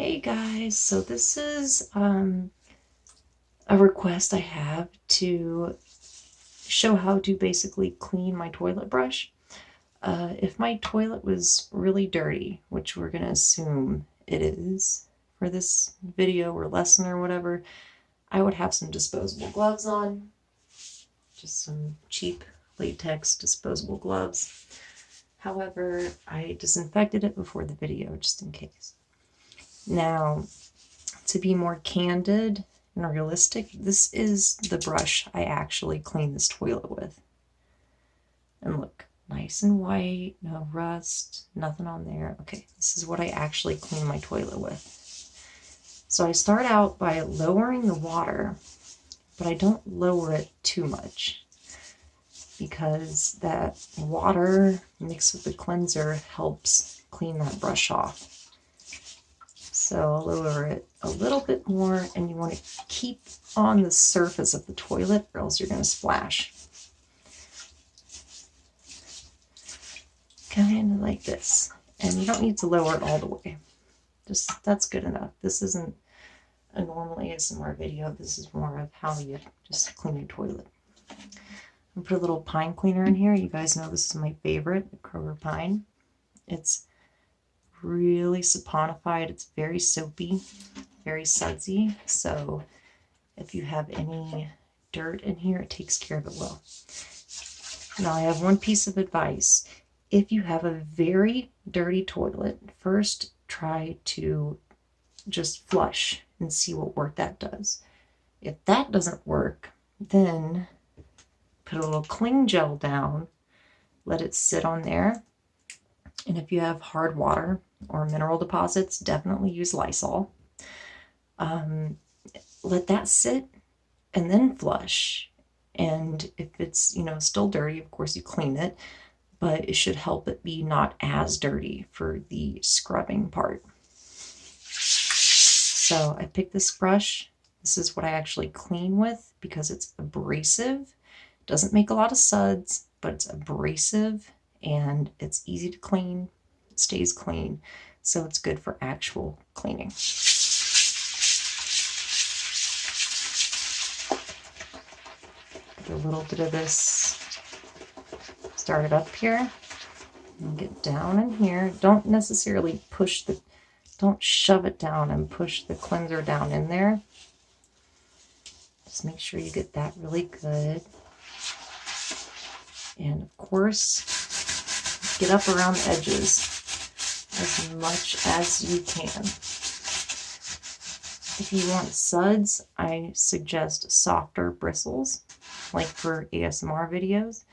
Hey guys, so this is a request I have to show how to basically clean my toilet brush. If my toilet was really dirty, which we're going to assume it is for this video or lesson or whatever, I would have some disposable gloves on. Just some cheap latex disposable gloves. However, I disinfected it before the video just in case. Now, to be more candid and realistic, this is the brush I actually clean this toilet with. And look, nice and white, no rust, nothing on there. Okay, this is what I actually clean my toilet with. So I start out by lowering the water, but I don't lower it too much because that water mixed with the cleanser helps clean that brush off. So I'll lower it a little bit more, and you want to keep on the surface of the toilet or else you're going to splash. Kind of like this. And you don't need to lower it all the way. Just, that's good enough. This isn't a normal ASMR video. This is more of how you just clean your toilet. I put a little pine cleaner in here. You guys know this is my favorite, the Kroger Pine. It's really saponified. It's very soapy, very sudsy. So if you have any dirt in here, it takes care of it well. Now I have one piece of advice. If you have a very dirty toilet, first try to just flush and see what work that does. If that doesn't work, then put a little cling gel down, let it sit on there. And if you have hard water or mineral deposits, definitely use Lysol. Let that sit and then flush. And if it's, still dirty, of course you clean it, but it should help it be not as dirty for the scrubbing part. So I picked this brush. This is what I actually clean with because it's abrasive. Doesn't make a lot of suds, but it's abrasive and it's easy to clean, it stays clean, so it's good for actual cleaning. Put a little bit of this, start it up here, and get down in here. Don't necessarily don't shove it down and push the cleanser down in there. Just make sure you get that really good. And of course, get up around the edges as much as you can. If you want suds, I suggest softer bristles, like for ASMR videos,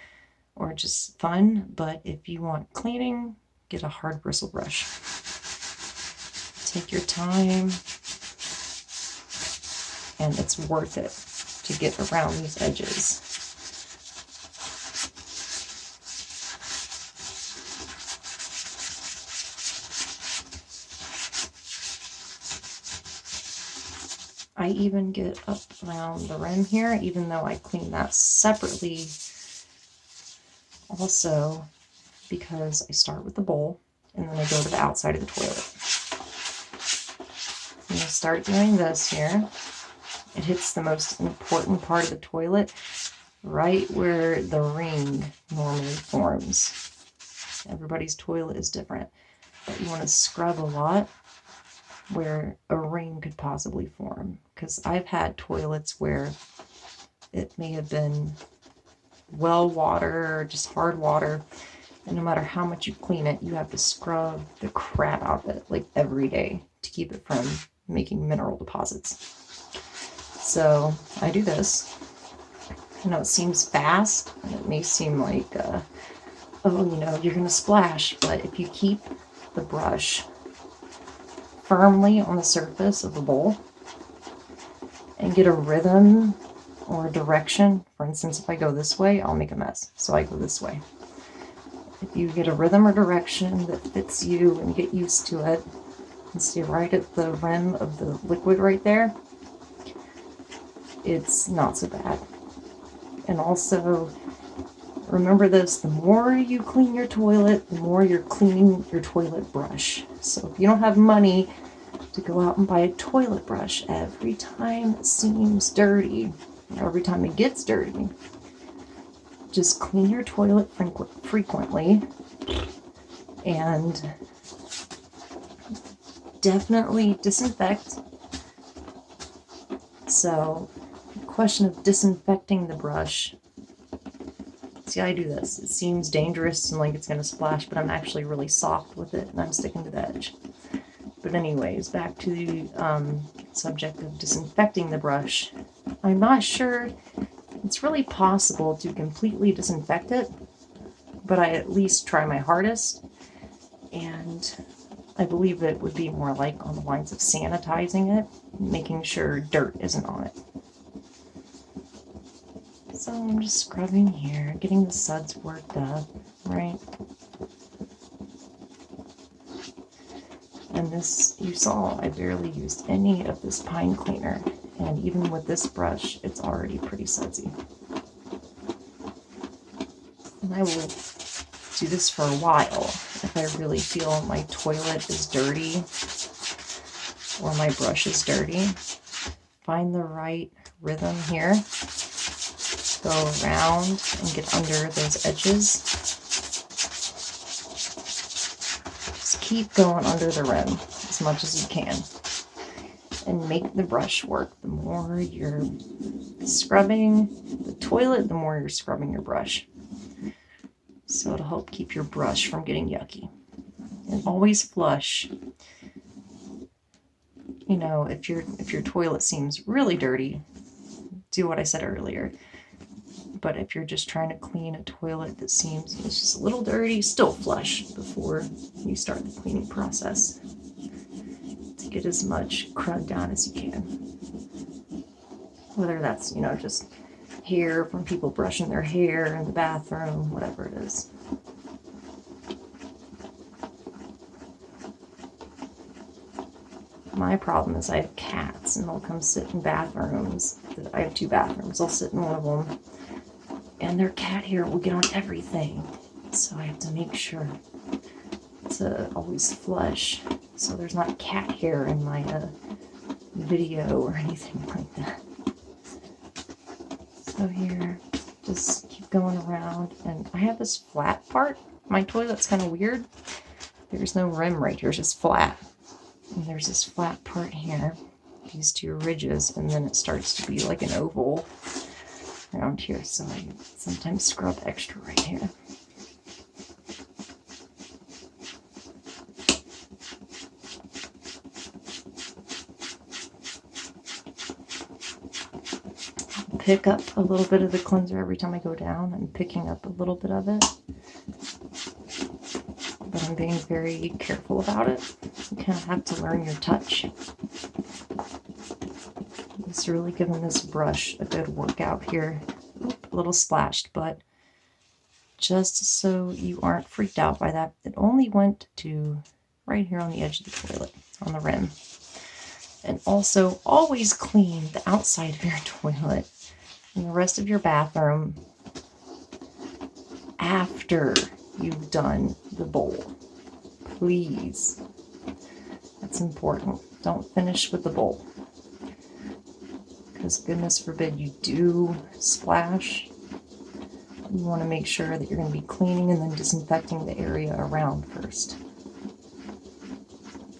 or just fun. But if you want cleaning, get a hard bristle brush. Take your time, and it's worth it to get around these edges. I even get up around the rim here, even though I clean that separately also, because I start with the bowl and then I go to the outside of the toilet. I'm going to start doing this here. It hits the most important part of the toilet, right where the ring normally forms. Everybody's toilet is different, but you want to scrub a lot where a ring could possibly form, because I've had toilets where it may have been well water or just hard water, and no matter how much you clean it, you have to scrub the crap out of it like every day to keep it from making mineral deposits. So I do this. I know it seems fast and it may seem like you're gonna splash, but if you keep the brush firmly on the surface of the bowl and get a rhythm or a direction. For instance, if I go this way, I'll make a mess, so I go this way. If you get a rhythm or direction that fits you and get used to it, and stay right at the rim of the liquid right there, it's not so bad. And also, remember this, the more you clean your toilet, the more you're cleaning your toilet brush. So if you don't have money to go out and buy a toilet brush every time it seems dirty, or every time it gets dirty. Just clean your toilet frequently, and definitely disinfect. So, the question of disinfecting the brush. See, I do this. It seems dangerous and like it's going to splash, but I'm actually really soft with it, and I'm sticking to the edge. But anyways, back to the subject of disinfecting the brush. I'm not sure it's really possible to completely disinfect it, but I at least try my hardest, and I believe it would be more like on the lines of sanitizing it, making sure dirt isn't on it. So I'm just scrubbing here, getting the suds worked up, right? And this, you saw, I barely used any of this pine cleaner. And even with this brush, it's already pretty sudsy. And I will do this for a while if I really feel my toilet is dirty or my brush is dirty. Find the right rhythm here. Go around and get under those edges. Just keep going under the rim as much as you can. And make the brush work. The more you're scrubbing the toilet, the more you're scrubbing your brush. So it'll help keep your brush from getting yucky. And always flush. You know, if your toilet seems really dirty, do what I said earlier. But if you're just trying to clean a toilet that seems it's just a little dirty, still flush before you start the cleaning process. To get as much crud down as you can. Whether that's, you know, just hair from people brushing their hair in the bathroom, whatever it is. My problem is I have cats and they'll come sit in bathrooms. I have 2 bathrooms. I'll sit in one of them and their cat hair will get on everything. So I have to make sure to always flush so there's not cat hair in my video or anything like that. So here, just keep going around, and I have this flat part. My toilet's kind of weird. There's no rim right here, it's just flat. And there's this flat part here, these 2 ridges, and then it starts to be like an oval around here. So I sometimes scrub extra right here. Pick up a little bit of the cleanser every time I go down. I'm picking up a little bit of it, but I'm being very careful about it. You kind of have to learn your touch. It's really giving this brush a good workout here. Oop, a little splashed, but just so you aren't freaked out by that, it only went to right here on the edge of the toilet, on the rim. And also, always clean the outside of your toilet and the rest of your bathroom after you've done the bowl. Please. That's important. Don't finish with the bowl. Because goodness forbid you do splash. You want to make sure that you're going to be cleaning and then disinfecting the area around first.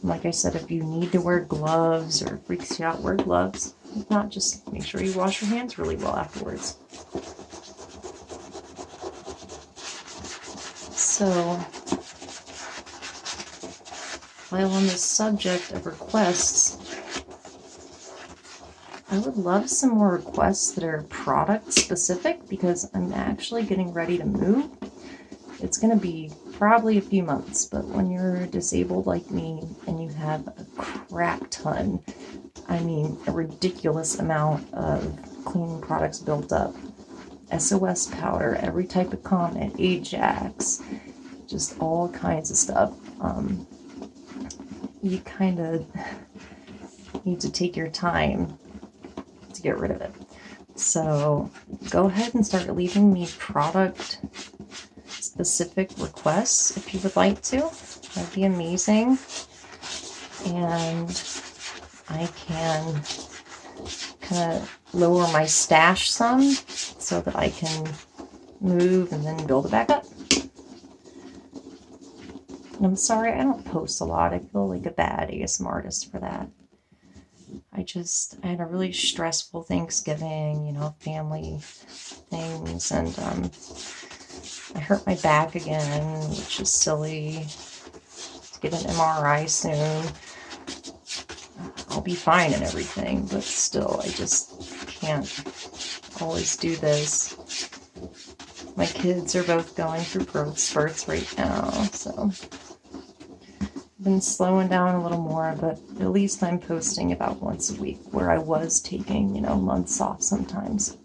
Like I said, if you need to wear gloves or it freaks you out, wear gloves. If not, just make sure you wash your hands really well afterwards. So, while on the subject of requests, I would love some more requests that are product specific because I'm actually getting ready to move. It's going to be probably a few months, but when you're disabled like me and you have a crap ton, I mean a ridiculous amount of cleaning products built up, SOS powder, every type of comment, Ajax, just all kinds of stuff, you kind of need to take your time to get rid of it. So go ahead and start leaving me product specific requests if you would like to. That'd be amazing. And I can kind of lower my stash some so that I can move and then build it back up. And I'm sorry, I don't post a lot. I feel like a bad ASMR artist for that. I had a really stressful Thanksgiving, you know, family things, and I hurt my back again, which is silly. To get an MRI soon. I'll be fine and everything, but still, I just can't always do this. My kids are both going through growth spurts right now, so I've been slowing down a little more, but at least I'm posting about once a week, where I was taking, you know, months off sometimes.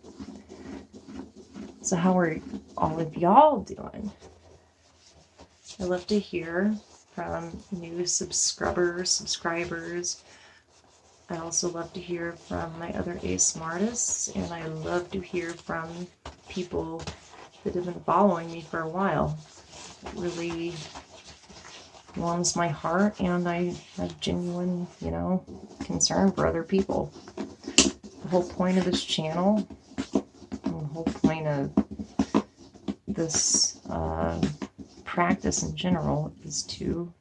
So how are all of y'all doing? I love to hear from new subscribers. I also love to hear from my other ASMR artists, and I love to hear from people that have been following me for a while. It really warms my heart, and I have genuine, you know, concern for other people. The whole point of this channel, and the whole point of this practice in general, is to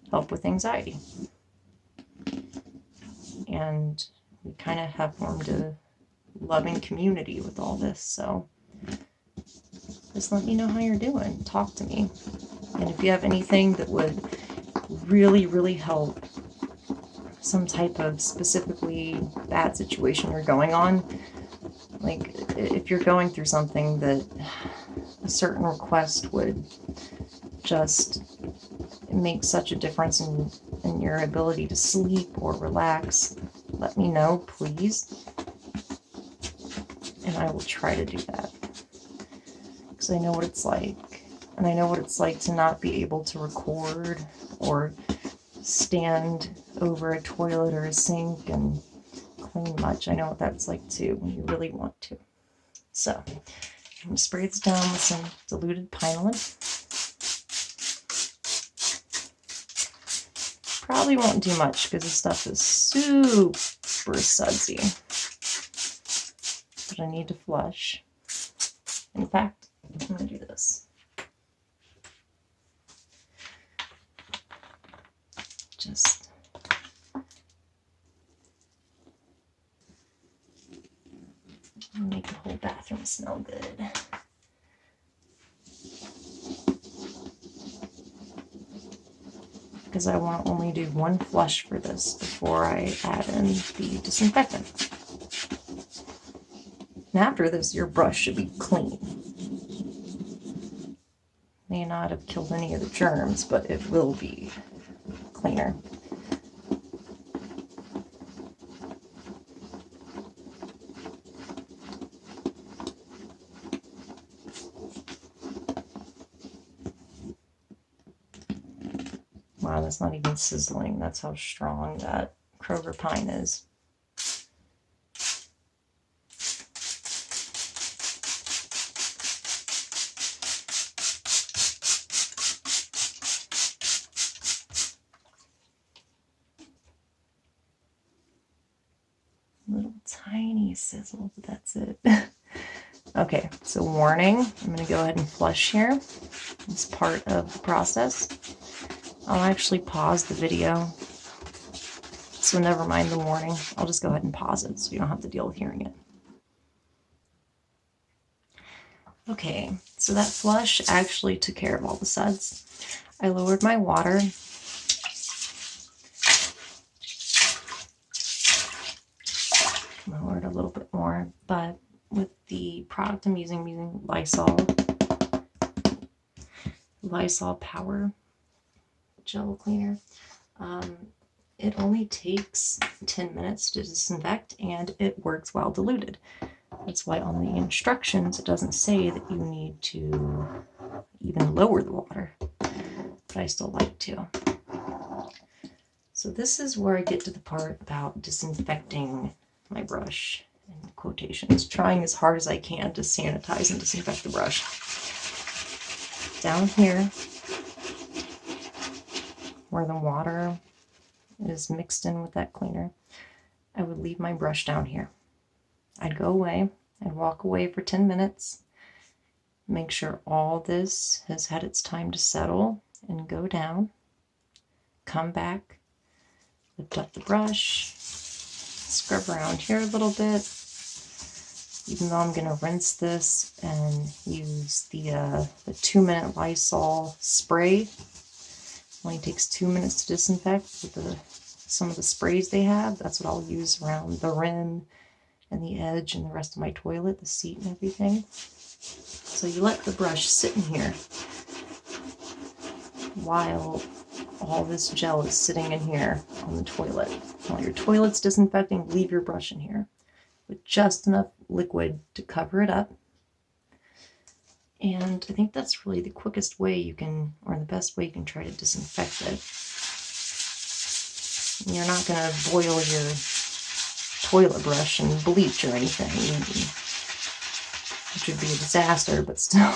help with anxiety. And we kind of have formed a loving community with all this, so just let me know how you're doing. Talk to me. And if you have anything that would really, really help some type of specifically bad situation you're going on, like if you're going through something that a certain request would just make such a difference in your ability to sleep or relax, let me know, please. And I will try to do that. Because I know what it's like. And I know what it's like to not be able to record or stand over a toilet or a sink and clean much. I know what that's like too when you really want to. So, I'm going to spray this down with some diluted pinesol. Probably won't do much because this stuff is super sudsy. But I need to flush. In fact, I'm going to do this. Just make the whole bathroom smell good. Because I want to only do one flush for this before I add in the disinfectant. And after this, your brush should be clean. May not have killed any of the germs, but it will be cleaner. Wow, that's not even sizzling. That's how strong that Kroger pine is. Little tiny sizzle, but that's it. Okay, so warning, I'm going to go ahead and flush here. It's part of the process. I'll actually pause the video, so never mind the warning. I'll just go ahead and pause it so you don't have to deal with hearing it. Okay, so that flush actually took care of all the suds. I lowered my water. Lowered a little bit more, but with the product I'm using Lysol Power Gel Cleaner. It only takes 10 minutes to disinfect, and it works while diluted. That's why on the instructions it doesn't say that you need to even lower the water, but I still like to. So this is where I get to the part about disinfecting my brush, in quotations, trying as hard as I can to sanitize and disinfect the brush. Down here, where the water is mixed in with that cleaner, I would leave my brush down here. I'd go away, I'd walk away for 10 minutes, make sure all this has had its time to settle and go down, come back, lift up the brush, scrub around here a little bit, even though I'm going to rinse this and use the 2-minute Lysol spray. Only takes 2 minutes to disinfect with some of the sprays they have. That's what I'll use around the rim and the edge and the rest of my toilet, the seat and everything. So you let the brush sit in here while all this gel is sitting in here on the toilet. While your toilet's disinfecting, leave your brush in here with just enough liquid to cover it up. And I think that's really the quickest way you can, or the best way you can try to disinfect it. You're not going to boil your toilet brush in bleach or anything, which would be a disaster, but still,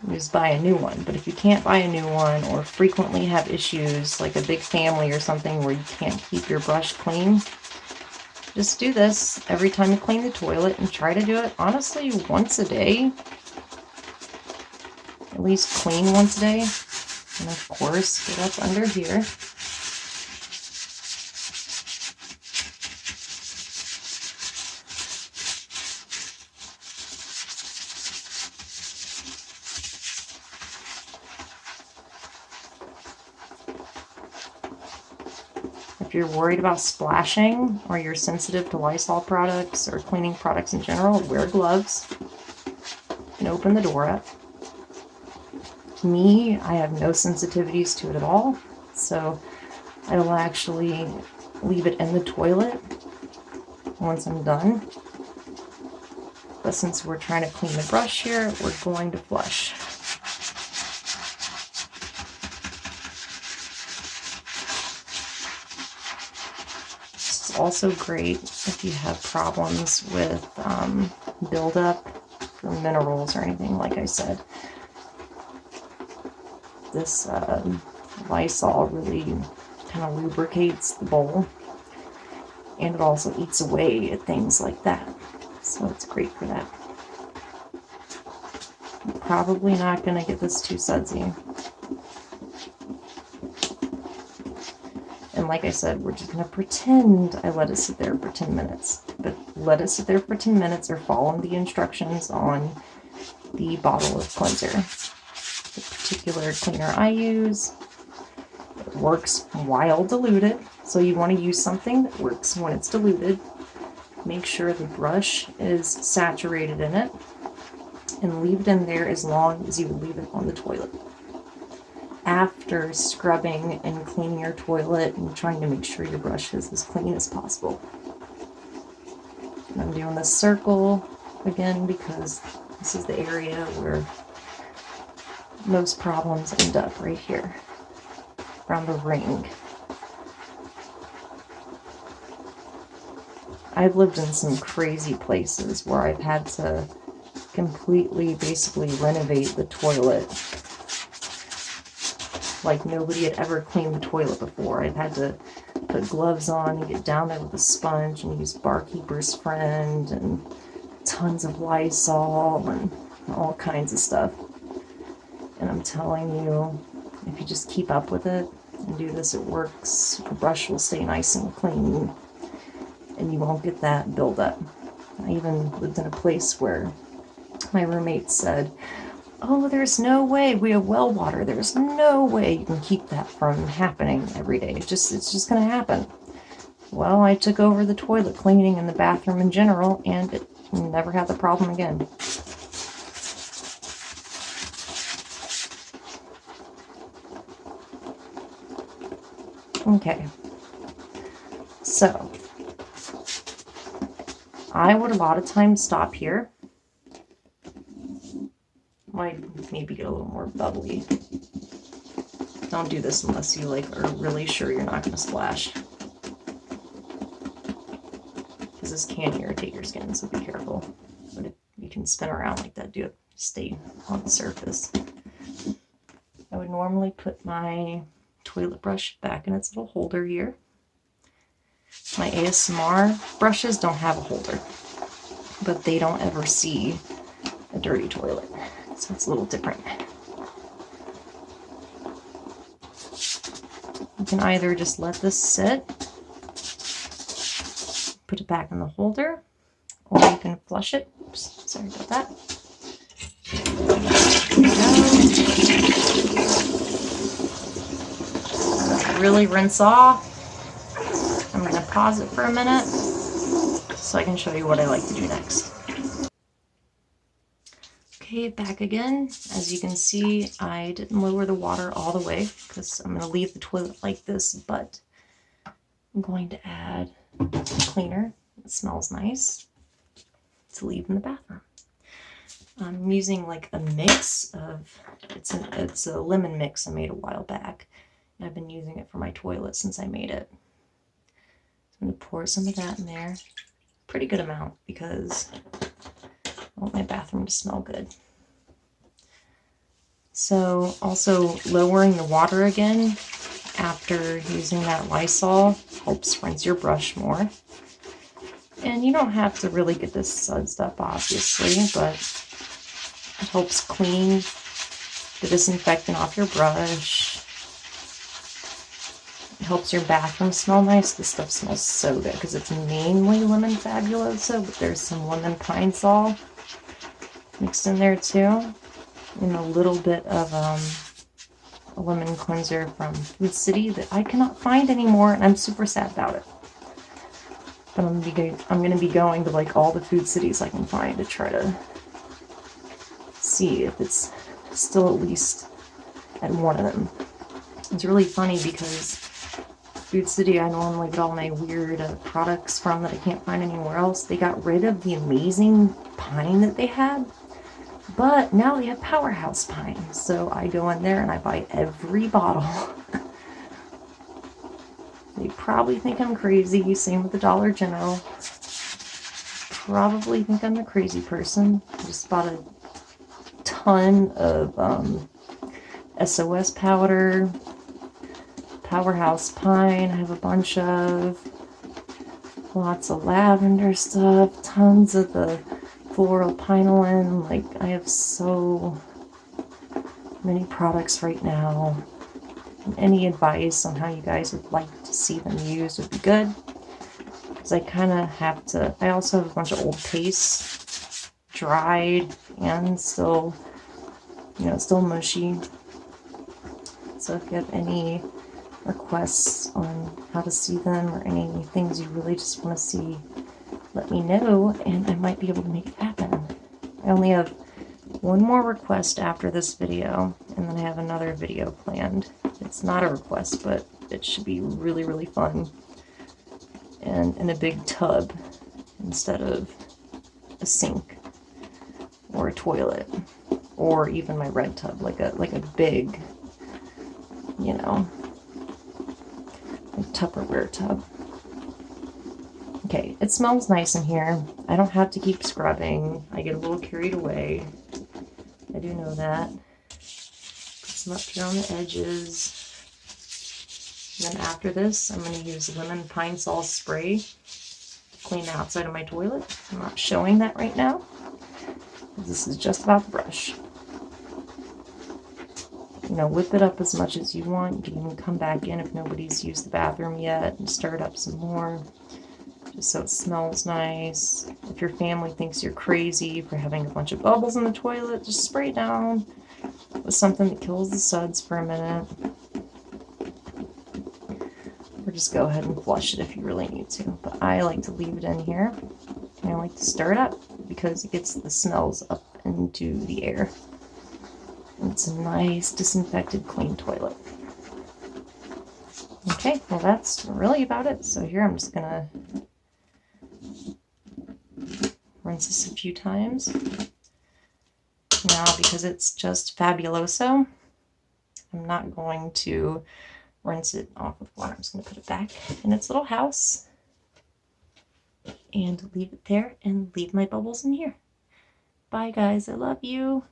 just buy a new one. But if you can't buy a new one, or frequently have issues like a big family or something where you can't keep your brush clean, just do this every time you clean the toilet and try to do it, honestly, once a day. At least clean once a day. And of course, get up under here. If you're worried about splashing, or you're sensitive to Lysol products or cleaning products in general, wear gloves and open the door up. Me, I have no sensitivities to it at all, so I will actually leave it in the toilet once I'm done. But since we're trying to clean the brush here, we're going to flush. It's also great if you have problems with buildup for minerals or anything, like I said. This Lysol really kind of lubricates the bowl, and it also eats away at things like that, so it's great for that. I'm probably not going to get this too sudsy. And like I said, we're just going to pretend I let it sit there for 10 minutes. But let it sit there for 10 minutes or follow the instructions on the bottle of cleanser. The particular cleaner I use, it works while diluted, so you want to use something that works when it's diluted. Make sure the brush is saturated in it, and leave it in there as long as you leave it on the toilet. After scrubbing and cleaning your toilet and trying to make sure your brush is as clean as possible. And I'm doing this circle again because this is the area where most problems end up, right here around the ring. I've lived in some crazy places where I've had to completely basically renovate the toilet like nobody had ever cleaned the toilet before. I've had to put gloves on and get down there with a sponge and use Barkeeper's Friend and tons of Lysol and all kinds of stuff. And I'm telling you, if you just keep up with it and do this, it works. Your brush will stay nice and clean, and you won't get that buildup. I even lived in a place where my roommate said, "Oh, there's no way, we have well water. There's no way you can keep that from happening every day. It's just going to happen." Well, I took over the toilet cleaning and the bathroom in general, and it never had the problem again. Okay, so I would a lot of times stop here. Might maybe get a little more bubbly. Don't do this unless you are really sure you're not going to splash, because this can irritate your skin, so be careful. But if you can spin around like that, do it. Stay on the surface. I would normally put my toilet brush back in its little holder here. My ASMR brushes don't have a holder, but they don't ever see a dirty toilet, so it's a little different. You can either just let this sit, put it back in the holder, or you can flush it. Oops, sorry about that. Really rinse off. I'm going to pause it for a minute so I can show you what I like to do next. Okay, back again. As you can see, I didn't lower the water all the way because I'm going to leave the toilet like this, but I'm going to add some cleaner. It smells nice to leave in the bathroom. I'm using like a mix of, it's a lemon mix I made a while back. I've been using it for my toilet since I made it. So I'm going to pour some of that in there. Pretty good amount because I want my bathroom to smell good. So also lowering the water again after using that Lysol helps rinse your brush more. And you don't have to really get this sudsed up, obviously, but it helps clean the disinfectant off your brush. It helps your bathroom smell nice. This stuff smells so good because it's mainly lemon fabuloso, but there's some lemon pinesol mixed in there too. And a little bit of a lemon cleanser from Food City that I cannot find anymore, and I'm super sad about it. But I'm gonna be going to like all the Food Cities I can find to try to see if it's still at least at one of them. It's really funny because Food City, I normally get all my weird products from that I can't find anywhere else. They got rid of the amazing pine that they had, but now they have Powerhouse pine. So I go in there and I buy every bottle. They probably think I'm crazy. Same with the Dollar General. Probably think I'm a crazy person. I just bought a ton of SOS powder, Powerhouse pine. I have a bunch of lots of lavender stuff, tons of the floral pinolin. Like, I have so many products right now. And any advice on how you guys would like to see them used would be good. Because I kind of have to, I also have a bunch of old pastes, dried and still, still mushy. So if you have any requests on how to see them or any things you really just want to see, let me know and I might be able to make it happen. I only have one more request after this video, and then I have another video planned. It's not a request, but it should be really, really fun and in a big tub instead of a sink or a toilet or even my red tub, like a big, Tupperware tub. Okay, it smells nice in here. I don't have to keep scrubbing. I get a little carried away. I do know that. Put some up here on the edges. And then after this, I'm going to use lemon pinesol spray to clean the outside of my toilet. I'm not showing that right now. This is just about the brush. Whip it up as much as you want. You can even come back in if nobody's used the bathroom yet and stir it up some more, just so it smells nice. If your family thinks you're crazy for having a bunch of bubbles in the toilet, just spray it down with something that kills the suds for a minute. Or just go ahead and flush it if you really need to. But I like to leave it in here. And I like to stir it up because it gets the smells up into the air. And it's a nice disinfected clean toilet. Okay, well that's really about it. So here I'm just gonna rinse this a few times. Now, because it's just fabuloso, I'm not going to rinse it off with water. I'm just going to put it back in its little house and leave it there and leave my bubbles in here. Bye guys, I love you.